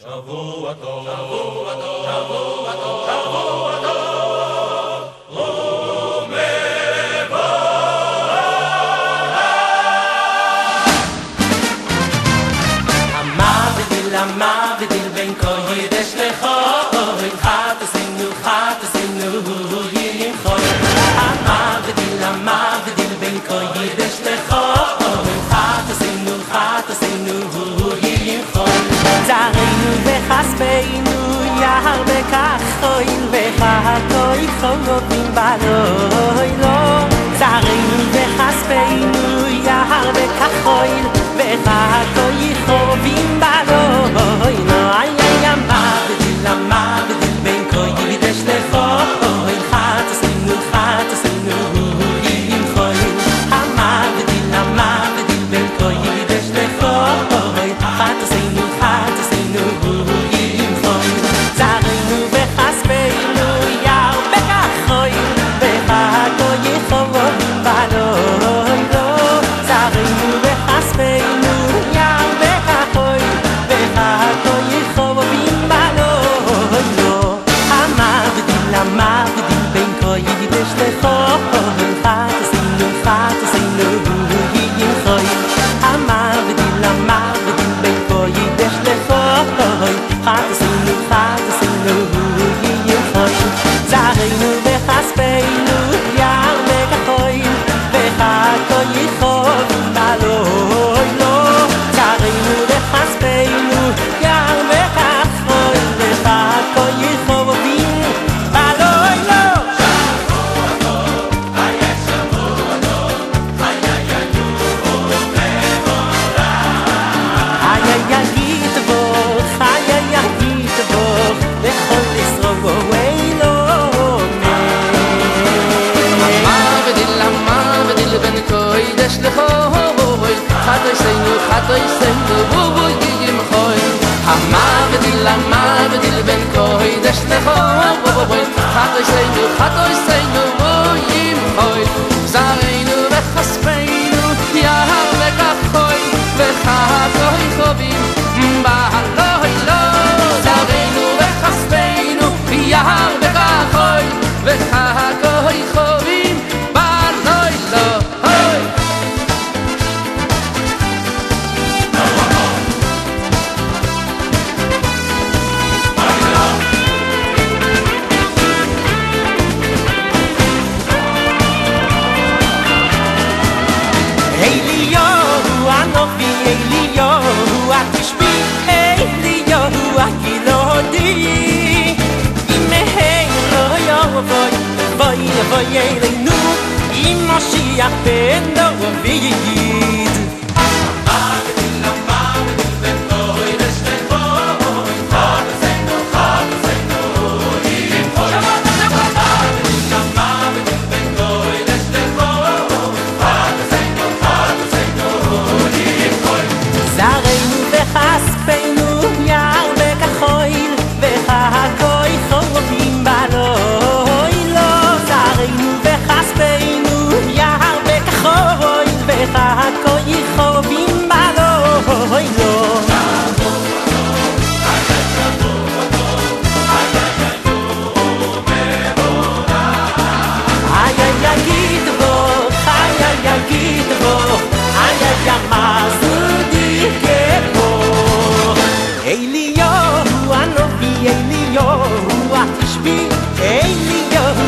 שבוע טוב, שבוע טוב, שבוע טוב, שבוע טוב, ומבורך. המבדיל בין כל יידש לחול, חתסינו ימחול. המבדיל בין כל יידש לחול, חתסינו ימחול. זרענו וכספנו יער וכחול, וחכוי חובים בלילה. זרענו וכספנו יער וכחול, וחכוי חובים בלילה. המבדיל בין כל יידש לחול, חתסינו ימחול. המבדיל בין כל יידש לחול, חתסינו ימחול. זרענו וכספנו יער וכחול, וחכוי חובים בלילה. זרענו וכספנו יער וכחול, וחכוי חובים בלילה. המבדיל בין כל יידש לחול, חתסינו ימחול. המבדיל בין כל יידש לחול, חתסינו ימחול. זרענו וכספנו יער וכחול, וחכוי חובים בלילה. זרענו וכספנו יער וכחול, וחכוי חובים בלילה. שבוע טוב, היה שבוע טוב, היה יתבוך בכל ישראל לו. המבדיל בין כל יידש לחול, חתסינו ימחול. המבדיל בין כל יידש לחול, חתסינו ימחול. זרענו וכספנו יער וכחול, וחכוי חובים בלילה. זרענו וכספנו יער וכחול, וחכוי חובים בלילה. Eliyahu anovi, Eliyahu atishbi, Eliyahu akilodi. Imehen lo yavoy, voy elenu, im Mashiach ben David. זרענו וכספנו יער וכחול, וחכוי חובים בלילה. זרענו וכספנו יער וכחול, וחכוי חובים בלילה. Eliyahu anovi, Eliyahu atishbi, Eliyahu